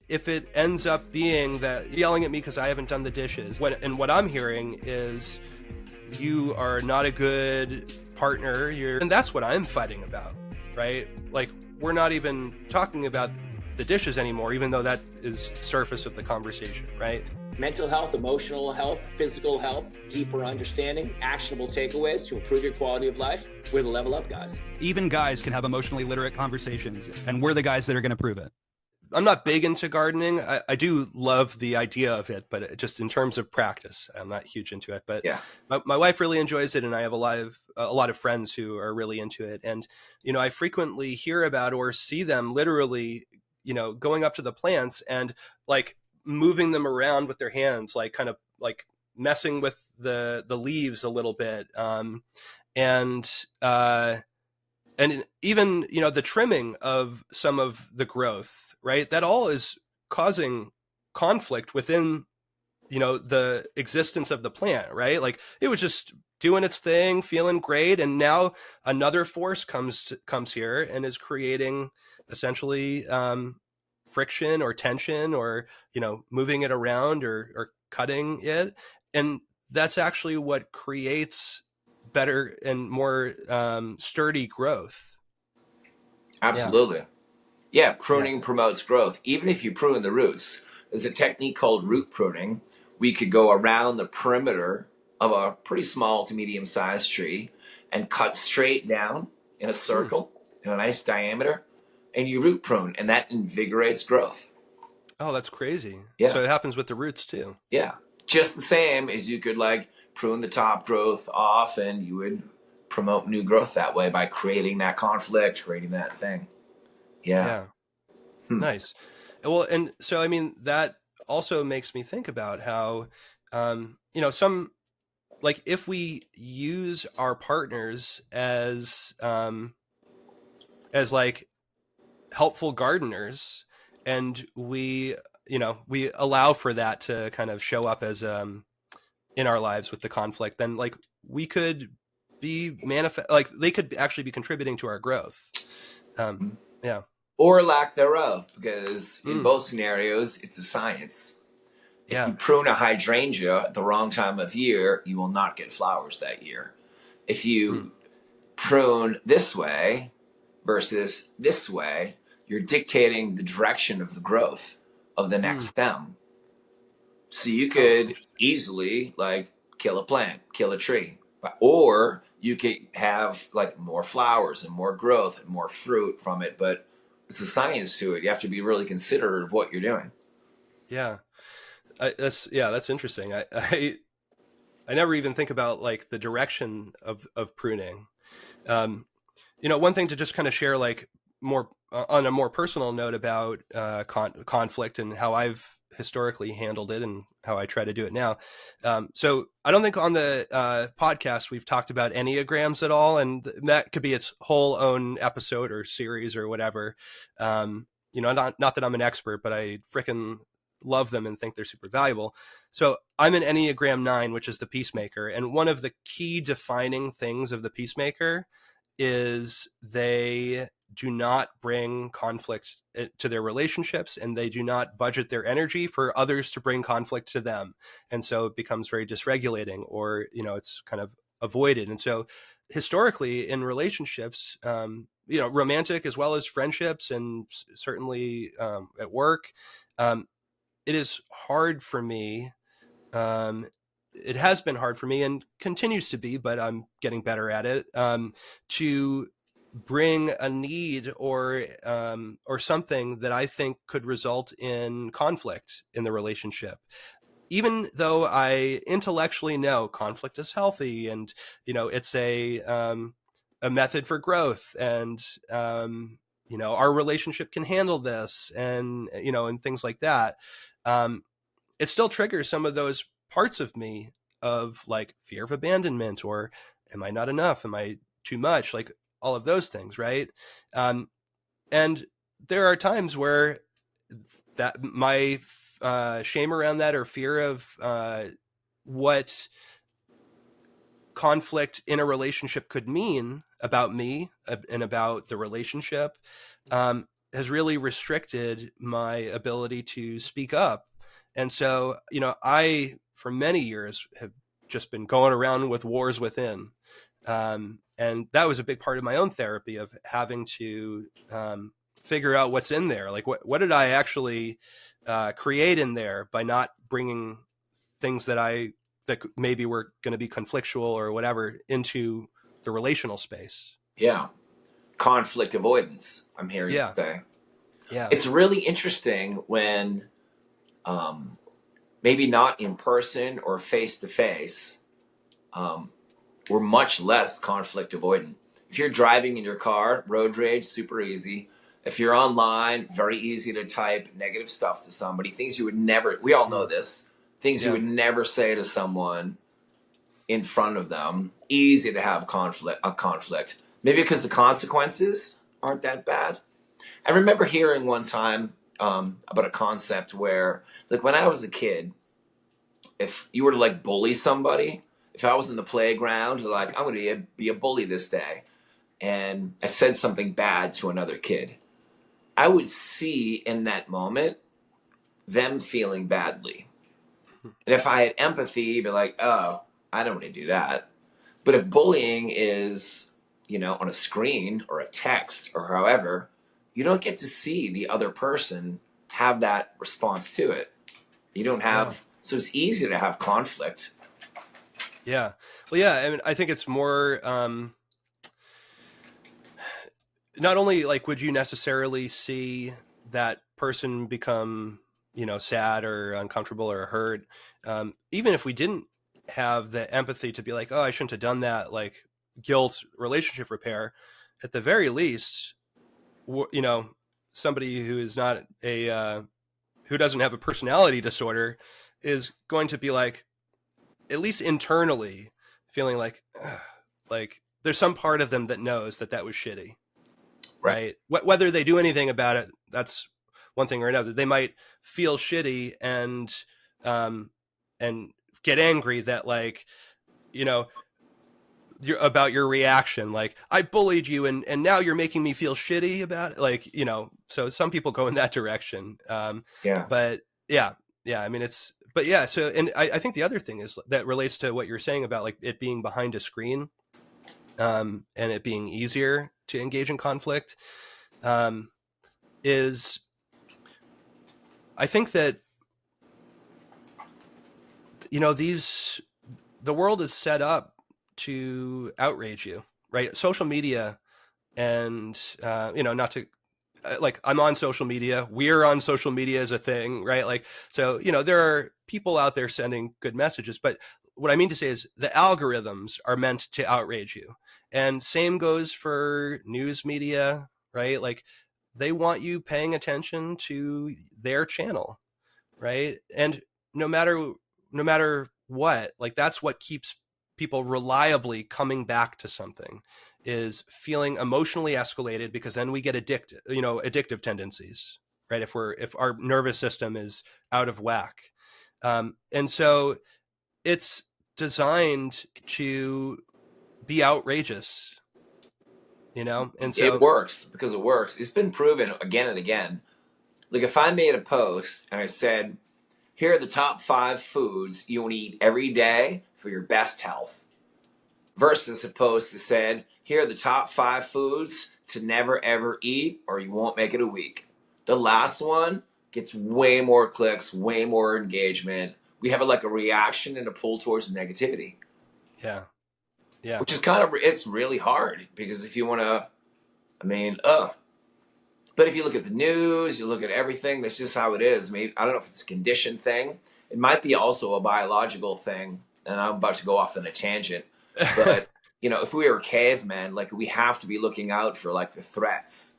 if it ends up being that you're yelling at me because I haven't done the dishes, and what I'm hearing is you are not a good partner, and that's what I'm fighting about, right? Like, we're not even talking about the dishes anymore, even though that is surface of the conversation, right? Mental health, emotional health, physical health, deeper understanding, actionable takeaways to improve your quality of life. We're the Level Up guys. Even guys can have emotionally literate conversations, and we're the guys that are going to prove it. I'm not big into gardening. I do love the idea of it, but just in terms of practice, I'm not huge into it. But yeah, my wife really enjoys it, and I have a lot of friends who are really into it. And I frequently hear about or see them literally, going up to the plants and like moving them around with their hands, like kind of like messing with the leaves a little bit, and even the trimming of some of the growth. Right. That all is causing conflict within, the existence of the plant. Right. Like, it was just doing its thing, feeling great. And now another force comes here and is creating essentially friction or tension, or, moving it around or cutting it. And that's actually what creates better and more sturdy growth. absolutely. Yeah, pruning promotes growth. Even if you prune the roots, there's a technique called root pruning. We could go around the perimeter of a pretty small to medium-sized tree and cut straight down in a circle in a nice diameter, and you root prune, and that invigorates growth. Oh, that's crazy. Yeah. So it happens with the roots too. Yeah. Just the same as you could like prune the top growth off, and you would promote new growth that way by creating that conflict, creating that thing. Yeah. Nice. Well, and so, I mean, that also makes me think about how, some, like, if we use our partners as like helpful gardeners, and we allow for that to kind of show up as, in our lives with the conflict, then like we could be like they could actually be contributing to our growth. Yeah. Or lack thereof, because in both scenarios, it's a science. If you prune a hydrangea at the wrong time of year, you will not get flowers that year. If you prune this way versus this way, you're dictating the direction of the growth of the next stem. So you could easily like kill a plant, kill a tree, or you could have like more flowers and more growth and more fruit from it. But it's a science to it. You have to be really considerate of what you're doing. Yeah. That's interesting. I never even think about like the direction of pruning. One thing to just kind of share, like, more on a more personal note about conflict and how I've historically handled it and how I try to do it now. So I don't think on the podcast we've talked about Enneagrams at all, and that could be its whole own episode or series or whatever. Not that I'm an expert, but I frickin' love them and think they're super valuable. So I'm an Enneagram 9, which is the peacemaker. And one of the key defining things of the peacemaker is they do not bring conflict to their relationships, and they do not budget their energy for others to bring conflict to them. And so it becomes very dysregulating, or, it's kind of avoided. And so historically in relationships, romantic as well as friendships, and certainly at work, it is hard for me. It has been hard for me and continues to be, but I'm getting better at it, to bring a need or something that I think could result in conflict in the relationship. Even though I intellectually know conflict is healthy, and, it's a method for growth, and, our relationship can handle this, and, and things like that. It still triggers some of those parts of me of like fear of abandonment, or am I not enough? Am I too much? Like all of those things. Right. And there are times where that my shame around that, or fear of what conflict in a relationship could mean about me and about the relationship, has really restricted my ability to speak up. And so, I, for many years, have just been going around with wars within. And that was a big part of my own therapy, of having to figure out what's in there. Like, what did I actually create in there by not bringing things that maybe were going to be conflictual or whatever into the relational space. Yeah. Conflict avoidance, I'm hearing you say. Yeah. It's really interesting when maybe not in person or face to face, we're much less conflict avoidant. If you're driving in your car, road rage, super easy. If you're online, very easy to type negative stuff to somebody, things you would never, we all know this, things you would never say to someone in front of them. Easy to have a conflict. Maybe because the consequences aren't that bad. I remember hearing one time about a concept where, like, when I was a kid, if you were to like bully somebody, if I was in the playground, like, I'm going to be a bully this day, and I said something bad to another kid, I would see in that moment them feeling badly. And if I had empathy, be like, oh, I don't want to do that. But if bullying is, on a screen or a text or however, you don't get to see the other person have that response to it. You don't have, so it's easy to have conflict. Yeah. Well, yeah. I mean, I think it's more, not only like, would you necessarily see that person become, sad or uncomfortable or hurt, even if we didn't have the empathy to be like, oh, I shouldn't have done that, like guilt, relationship repair, at the very least, somebody who is not who doesn't have a personality disorder is going to be like, at least internally, feeling like, there's some part of them that knows that was shitty. Right. Whether they do anything about it, that's one thing or another. They might feel shitty and get angry that, like, about your reaction. Like, I bullied you and now you're making me feel shitty about it. Like, so some people go in that direction. But yeah. I mean, so, and I think the other thing is that relates to what you're saying about, like, it being behind a screen, and it being easier to engage in conflict, is, I think that, the world is set up to outrage you, right? Social media, and, not to, like, I'm on social media, we're on social media as a thing, right? Like, so, there are people out there sending good messages, but what I mean to say is the algorithms are meant to outrage you. And same goes for news media, right? Like, they want you paying attention to their channel, right? And no matter what, like, that's what keeps people reliably coming back to something, is feeling emotionally escalated, because then we get addictive tendencies, right? If our nervous system is out of whack. And so it's designed to be outrageous, and so it works because it works. It's been proven again and again. Like, if I made a post and I said, here are the top 5 foods you want to eat every day for your best health, versus a post that said, here are the top 5 foods to never ever eat or you won't make it a week. The last one gets way more clicks, way more engagement. We have a reaction and a pull towards negativity. Yeah. Which is it's really hard, because if you want to, but if you look at the news, you look at everything, that's just how it is. Maybe, I don't know if it's a conditioned thing. It might be also a biological thing, and I'm about to go off on a tangent. But, if we were cavemen, like, we have to be looking out for, like, the threats.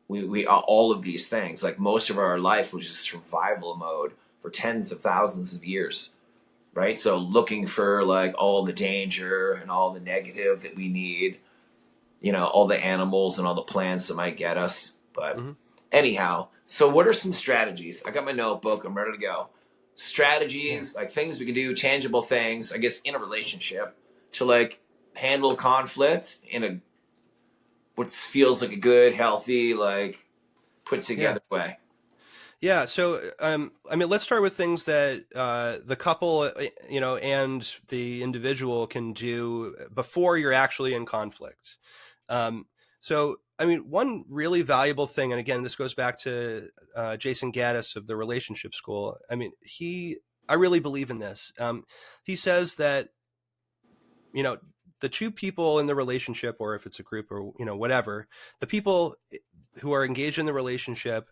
We are all of these things. Like, most of our life was just survival mode for tens of thousands of years, right? So looking for, like, all the danger and all the negative that we need, all the animals and all the plants that might get us. But anyhow, so what are some strategies? I got my notebook. I'm ready to go. Strategies, like things we can do, tangible things, I guess, in a relationship to, like, handle conflict in what feels like a good, healthy, like, put Yeah. together way? Yeah. So, I mean, let's start with things that the couple, and the individual can do before you're actually in conflict. Um, so, I mean, one really valuable thing, and again, this goes back to Jason Gaddis of the Relationship School. I mean, I really believe in this. He says that, the two people in the relationship, or if it's a group or, whatever, the people who are engaged in the relationship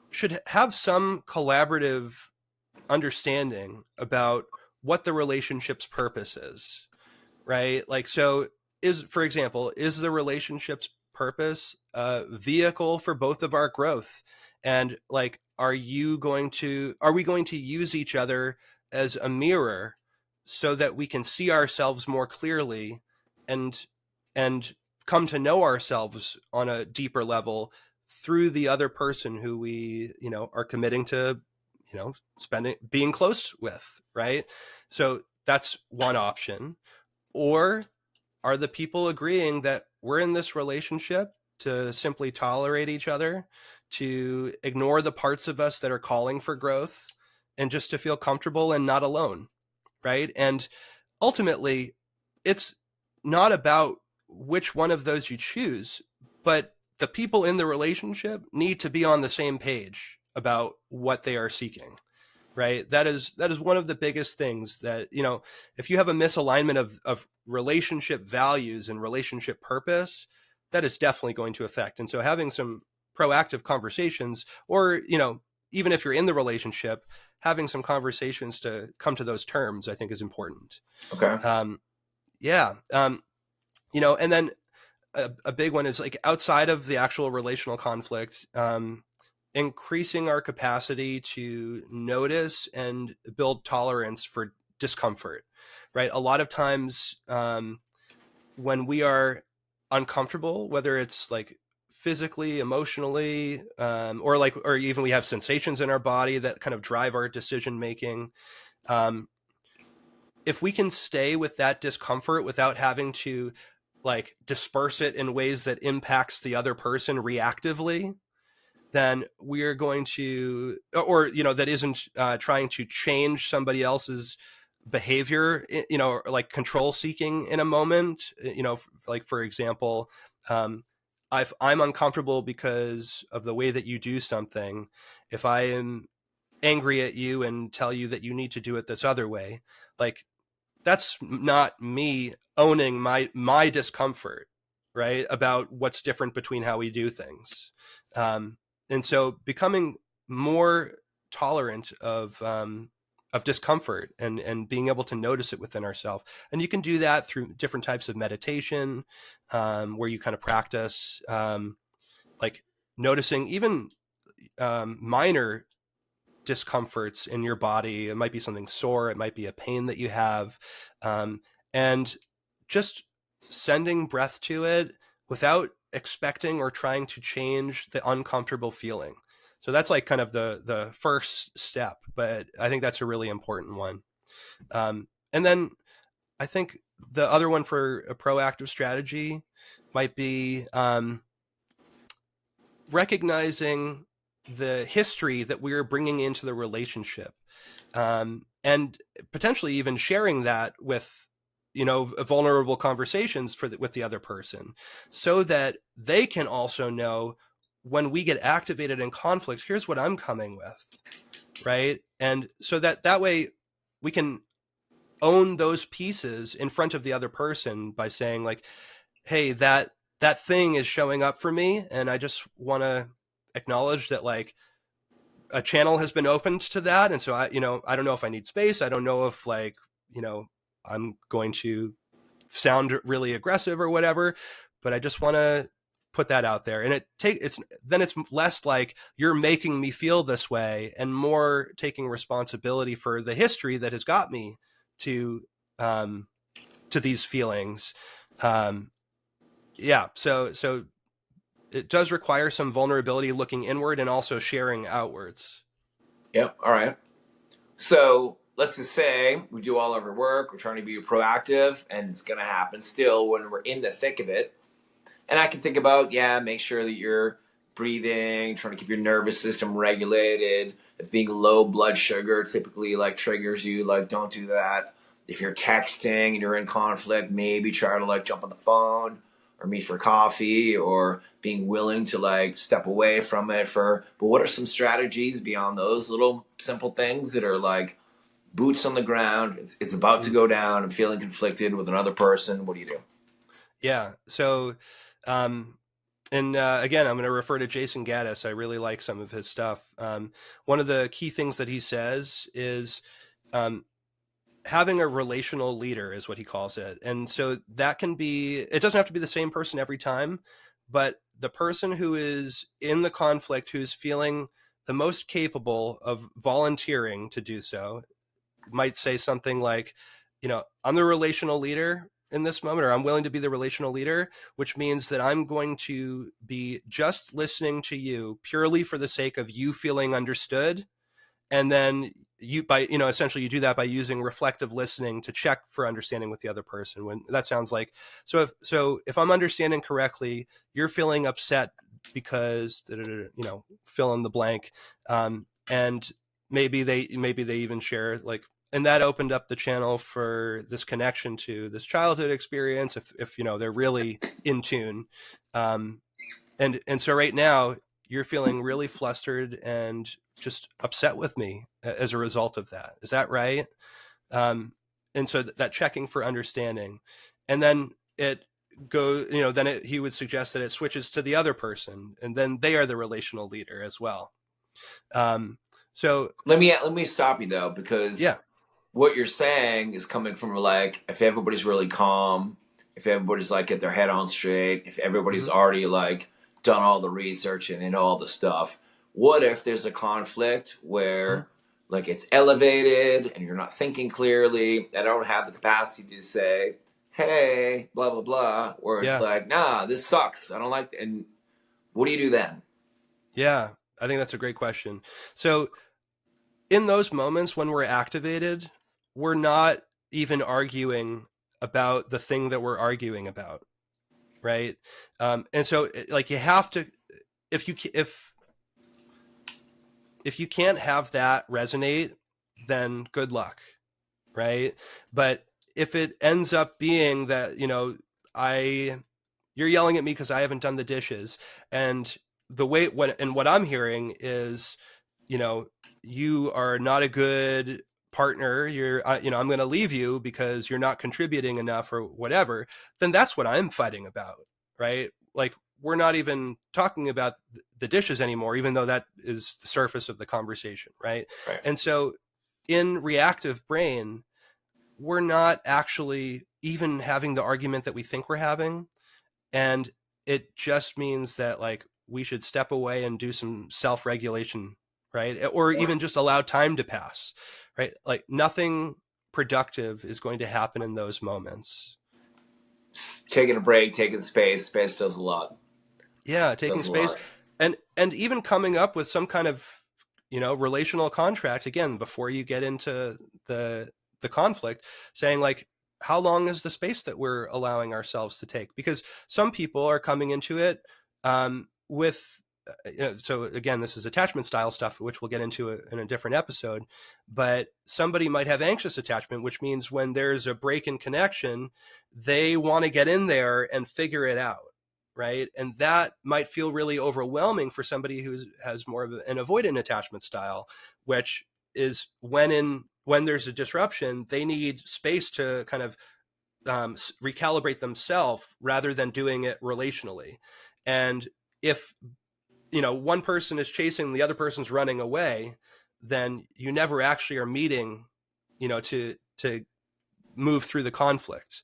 should have some collaborative understanding about what the relationship's purpose is, right? Like, so for example, is the relationship's purpose a vehicle for both of our growth? And like, are we going to use each other as a mirror so that we can see ourselves more clearly and, and come to know ourselves on a deeper level through the other person who we, are committing to, being close with, right? So that's one option. Or are the people agreeing that we're in this relationship to simply tolerate each other, to ignore the parts of us that are calling for growth, and just to feel comfortable and not alone, right? And ultimately, it's not about which one of those you choose, but the people in the relationship need to be on the same page about what they are seeking, right? That is one of the biggest things that, if you have a misalignment of relationship values and relationship purpose, that is definitely going to affect. And so having some proactive conversations, or, even if you're in the relationship, having some conversations to come to those terms, I think is important. Okay. Yeah. And then a big one is like outside of the actual relational conflict, increasing our capacity to notice and build tolerance for discomfort, right? A lot of times, when we are uncomfortable, whether it's like physically, emotionally, or even we have sensations in our body that kind of drive our decision making. If we can stay with that discomfort without having to like disperse it in ways that impacts the other person reactively, then we're going to, or, that isn't trying to change somebody else's behavior, or like control seeking in a moment, like, for example, if I'm uncomfortable because of the way that you do something, if I am angry at you and tell you that you need to do it this other way, like, that's not me owning my discomfort, right, about what's different between how we do things. And so becoming more tolerant of discomfort, and being able to notice it within ourselves. And you can do that through different types of meditation, where you kind of practice, like noticing even minor discomforts in your body. It might be something sore. It might be a pain that you have. And just sending breath to it without expecting or trying to change the uncomfortable feeling. So that's like kind of the first step, but I think that's a really important one. And then I think the other one for a proactive strategy might be recognizing the history that we're bringing into the relationship, and potentially even sharing that with, vulnerable conversations with the other person, so that they can also know when we get activated in conflict, here's what I'm coming with, right? And so that way we can own those pieces in front of the other person by saying like, hey, that thing is showing up for me, and I just want to acknowledge that, like, a channel has been opened to that. And so I don't know if I need space. I don't know if, like, I'm going to sound really aggressive or whatever, but I just want to put that out there. And it's less like you're making me feel this way, and more taking responsibility for the history that has got me to, to these feelings. Yeah. So it does require some vulnerability, looking inward and also sharing outwards. Yep. All right. So let's just say we do all of our work, we're trying to be proactive, and it's going to happen still when we're in the thick of it. And I can think about, yeah, make sure that you're breathing, trying to keep your nervous system regulated. If being low blood sugar typically like triggers you, like don't do that. If you're texting and you're in conflict, maybe try to like jump on the phone or meet for coffee, or being willing to like step away from it for. But what are some strategies beyond those little simple things that are like boots on the ground? It's about to go down. I'm feeling conflicted with another person. What do you do? Yeah. So, and again, I'm going to refer to Jason Gaddis. I really like some of his stuff. One of the key things that he says is having a relational leader is what he calls it. And so that can be, it doesn't have to be the same person every time, but the person who is in the conflict, who's feeling the most capable of volunteering to do so, might say something like, I'm the relational leader in this moment, or I'm willing to be the relational leader, which means that I'm going to be just listening to you purely for the sake of you feeling understood. And then essentially you do that by using reflective listening to check for understanding with the other person. When that sounds like, if I'm understanding correctly, you're feeling upset because, fill in the blank. And maybe they even share like, and that opened up the channel for this connection to this childhood experience. If they're really in tune. And so right now you're feeling really flustered and just upset with me as a result of that. Is that right? And so that checking for understanding, and then it goes, he would suggest that it switches to the other person, and then they are the relational leader as well. So let me stop you though, because yeah, what you're saying is coming from like, if everybody's really calm, if everybody's like get their head on straight, if everybody's already like done all the research and in all the stuff, what if there's a conflict where like it's elevated and you're not thinking clearly? I don't have the capacity to say, hey, blah, blah, blah, where it's like, nah, this sucks. I don't like, and what do you do then? Yeah, I think that's a great question. So in those moments when we're activated, we're not even arguing about the thing that we're arguing about. Right. And so like you have to, if you can't have that resonate, then good luck. Right. But if it ends up being that, you're yelling at me because I haven't done the dishes, and what I'm hearing is, you are not a good partner. I'm going to leave you because you're not contributing enough or whatever. Then that's what I'm fighting about. Right. Like, we're not even talking about the dishes anymore, even though that is the surface of the conversation. Right. Right. And so in reactive brain, we're not actually even having the argument that we think we're having. And it just means that like we should step away and do some self-regulation, right? Or even just allow time to pass, right? Like nothing productive is going to happen in those moments. Taking a break, taking space does a lot. Yeah, taking space, and even coming up with some kind of, relational contract again before you get into the conflict, saying like, how long is the space that we're allowing ourselves to take? Because some people are coming into it with, so again, this is attachment style stuff, which we'll get into in a different episode. But somebody might have anxious attachment, which means when there's a break in connection, they want to get in there and figure it out. Right. And that might feel really overwhelming for somebody who has more of an avoidant attachment style, which is when there's a disruption, they need space to kind of recalibrate themselves rather than doing it relationally. And if, one person is chasing, the other person's running away, then you never actually are meeting, to move through the conflict.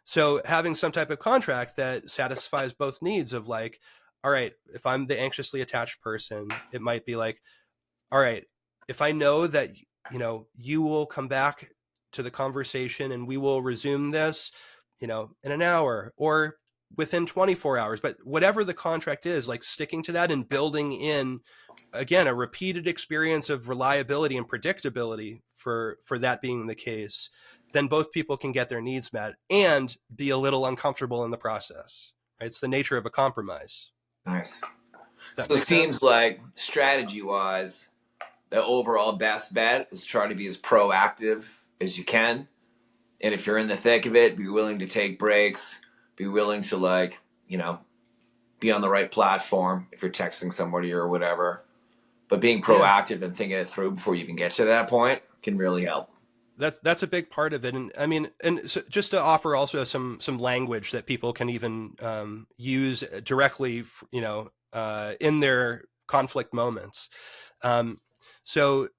So having some type of contract that satisfies both needs of like, all right, if I'm the anxiously attached person, it might be like, all right, if I know that, you will come back to the conversation and we will resume this, in an hour or within 24 hours, but whatever the contract is, like sticking to that and building in, again, a repeated experience of reliability and predictability for that being the case, then both people can get their needs met and be a little uncomfortable in the process. Right? It's the nature of a compromise. Nice. that So it make sense? seems like strategy wise, the overall best bet is try to be as proactive as you can. And if you're in the thick of it, be willing to take breaks, be willing to be on the right platform if you're texting somebody or whatever. But being Yeah. proactive and thinking it through before you even get to that point can really help. That's a big part of it, and I mean, and so just to offer also some language that people can even use directly, in their conflict moments. Um, so,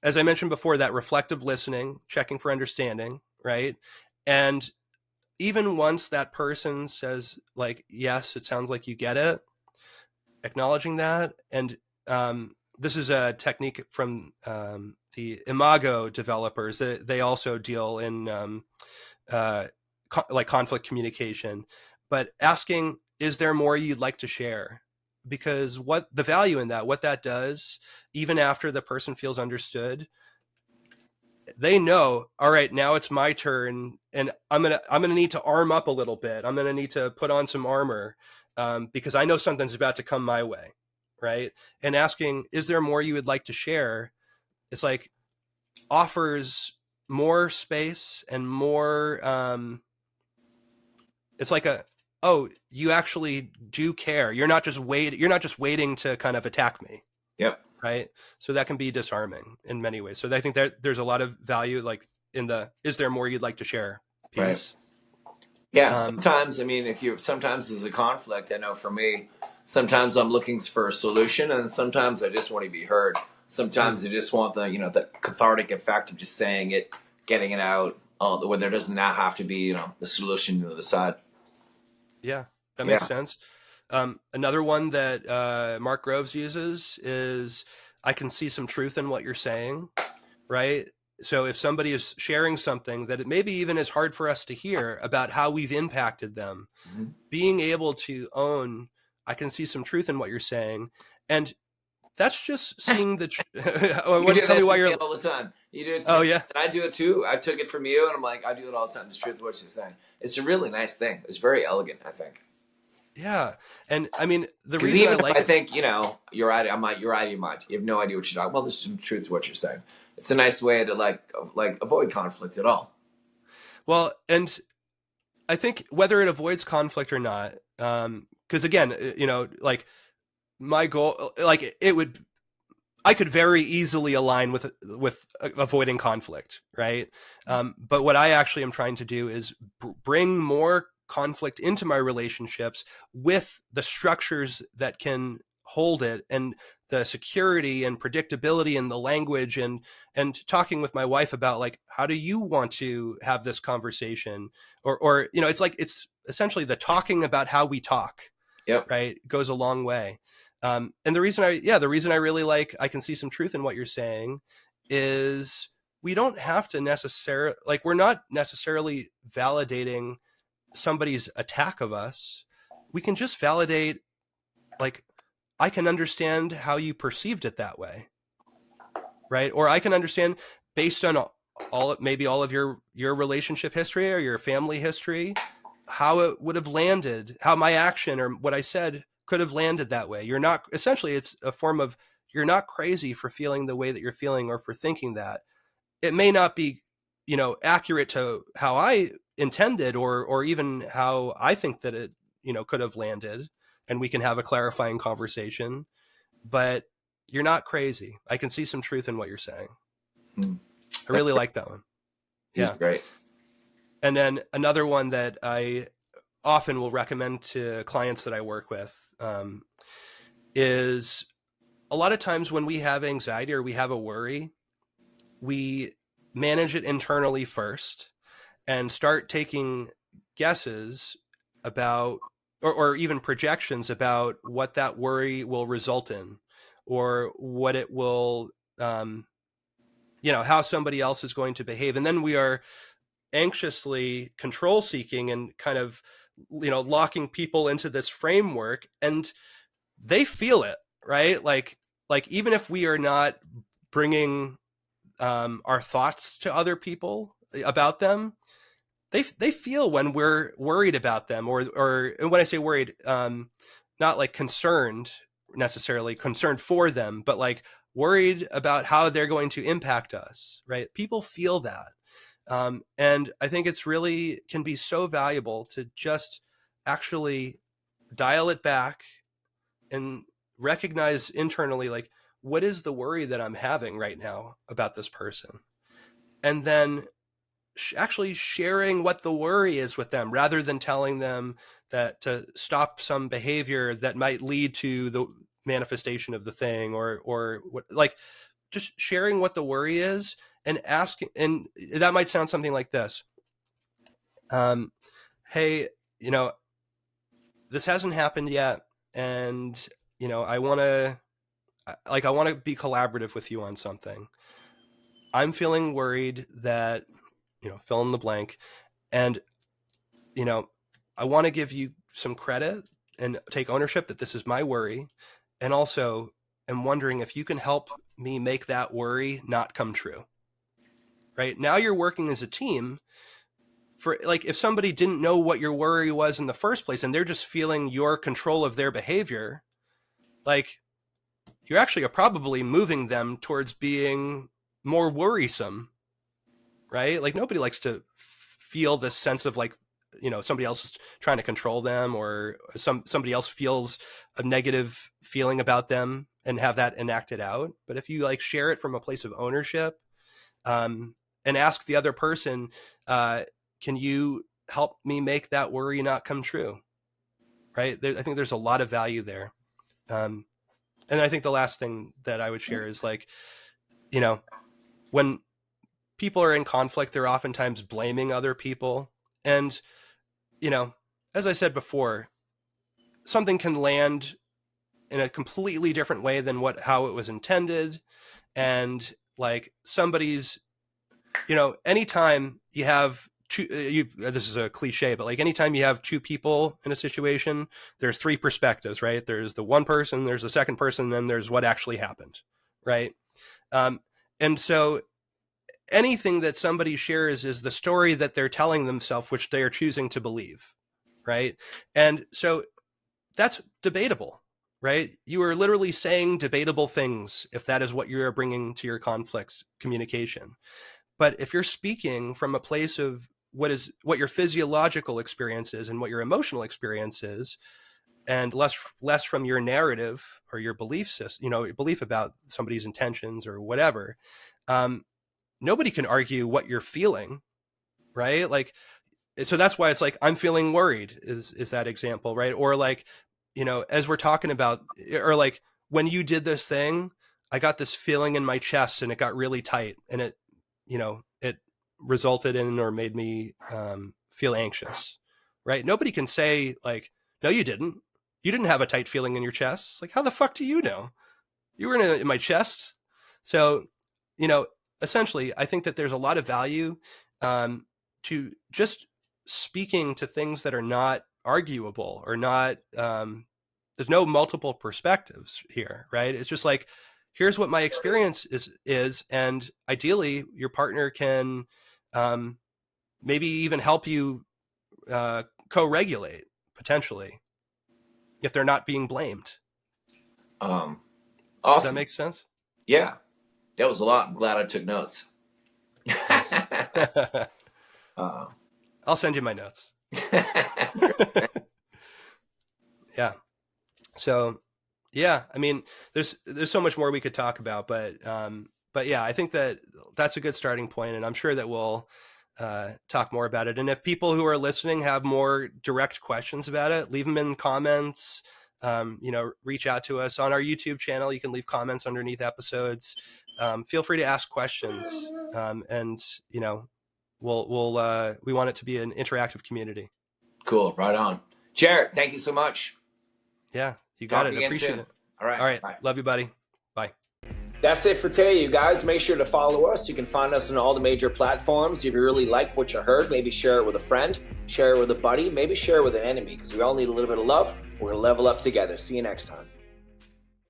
as I mentioned before, that reflective listening, checking for understanding, right, and even once that person says like, "Yes, it sounds like you get it," acknowledging that, and this is a technique from the Imago developers. They also deal in like conflict communication, but asking, is there more you'd like to share? Because what the value in that, what that does, even after the person feels understood, they know, all right, now it's my turn, and I'm gonna need to arm up a little bit. I'm gonna need to put on some armor, because I know something's about to come my way, right? And asking, is there more you would like to share? It's like offers more space and more. It's like oh, you actually do care. You're not just waiting to kind of attack me. Yep. Right. So that can be disarming in many ways. So I think that there's a lot of value, like in the, is there more you'd like to share Right. piece? Yeah. Sometimes, I mean, sometimes there's a conflict. I know for me, sometimes I'm looking for a solution, and sometimes I just want to be heard. Sometimes I just want the cathartic effect of just saying it, getting it out, where there doesn't now have to be, the solution to the side. Yeah, that makes Yeah. sense. Another one that Mark Groves uses is, I can see some truth in what you're saying, right? So if somebody is sharing something that it maybe even is hard for us to hear about how we've impacted them, Mm-hmm. being able to own, I can see some truth in what you're saying. And that's just seeing the, You do tell me that why to me you're, all the time. You do it to me, oh yeah. and I do it too. I took it from you, and I'm like, I do it all the time. It's truth what you're saying. It's a really nice thing. It's very elegant, I think. Yeah. And I mean, the Because reason I even if like I it, think, you're right, you're out of your mind. You have no idea what you're talking. Well, there's some truth to what you're saying. It's a nice way to avoid conflict at all. well, and I think whether it avoids conflict or not, because again, like my goal, like it would, I could very easily align with avoiding conflict, right? But what I actually am trying to do is bring more conflict into my relationships with the structures that can hold it, and the security and predictability and the language, and talking with my wife about, like, how do you want to have this conversation, or it's like, it's essentially the talking about how we talk, Yep. right, goes a long way. And the reason I really like, I can see some truth in what you're saying, is we don't have to necessarily, like, we're not necessarily validating somebody's attack of us. We can just validate, like, I can understand how you perceived it that way, right? Or I can understand, based on maybe all of your relationship history or your family history, how it would have landed, how my action or what I said could have landed that way. You're not, essentially, it's a form of, you're not crazy for feeling the way that you're feeling, or for thinking that. It may not be, accurate to how I intended, or even how I think that it, could have landed, and we can have a clarifying conversation, but you're not crazy. I can see some truth in what you're saying. I really like that one. He's Yeah. great. And then another one that I often will recommend to clients that I work with, is, a lot of times when we have anxiety or we have a worry, we manage it internally first, and start taking guesses about, or even projections about what that worry will result in, or what it will, how somebody else is going to behave. And then we are anxiously control seeking, and kind of, locking people into this framework, and they feel it, right? Like even if we are not bringing our thoughts to other people about them, they feel when we're worried about them, or and when I say worried, not like concerned, necessarily concerned for them, but like worried about how they're going to impact us, right? People feel that. And I think it's really can be so valuable to just actually dial it back and recognize internally, like, what is the worry that I'm having right now about this person? And then actually sharing what the worry is with them, rather than telling them that to stop some behavior that might lead to the manifestation of the thing, or what, like just sharing what the worry is and asking. And that might sound something like this. Hey, this hasn't happened yet. And, I want to be collaborative with you on something. I'm feeling worried that, fill in the blank. And, I want to give you some credit and take ownership that this is my worry. And also am wondering if you can help me make that worry not come true. Right now you're working as a team. For like, if somebody didn't know what your worry was in the first place and they're just feeling your control of their behavior, like you actually are probably moving them towards being more worrisome, right? Like nobody likes to feel this sense of like, somebody else is trying to control them, or somebody else feels a negative feeling about them and have that enacted out. But if you like share it from a place of ownership, and ask the other person, can you help me make that worry not come true? Right. I think there's a lot of value there. And I think the last thing that I would share is like, when people are in conflict, they're oftentimes blaming other people. And, as I said before, something can land in a completely different way than how it was intended. And like somebody's, anytime you have this is a cliche, but like anytime you have two people in a situation, there's three perspectives, right? There's the one person, there's the second person, and then there's what actually happened, right? And so anything that somebody shares is the story that they're telling themselves, which they are choosing to believe, right? And so that's debatable, right? You are literally saying debatable things if that is what you're bringing to your conflict communication. But if you're speaking from a place of what your physiological experience is and what your emotional experience is, and less from your narrative or your belief system, your belief about somebody's intentions or whatever, nobody can argue what you're feeling, right? Like, so that's why it's like, I'm feeling worried is that example, right? Or like, as we're talking about, or like when you did this thing, I got this feeling in my chest and it got really tight, and it resulted in or made me feel anxious, right? Nobody can say like, no, you didn't have a tight feeling in your chest. It's like, how the fuck do you know? You were in my chest. So, essentially, I think that there's a lot of value to just speaking to things that are not arguable or not, there's no multiple perspectives here, right? It's just like, here's what my experience is. And ideally your partner can maybe even help you co-regulate potentially if they're not being blamed. Awesome. Does that make sense? Yeah, that was a lot. I'm glad I took notes. I'll send you my notes. Yeah. So, yeah, I mean, there's so much more we could talk about, but yeah, I think that's a good starting point, and I'm sure that we'll talk more about it. And if people who are listening have more direct questions about it, leave them in comments. Reach out to us on our YouTube channel. You can leave comments underneath episodes. Feel free to ask questions, and we want it to be an interactive community. Cool, right on. Jarrett, thank you so much. Yeah, you got it. Appreciate it. All right. Bye. Love you, buddy. Bye. That's it for today, you guys. Make sure to follow us. You can find us on all the major platforms. If you really like what you heard, maybe share it with a friend, share it with a buddy, maybe share it with an enemy, because we all need a little bit of love. We're going to level up together. See you next time.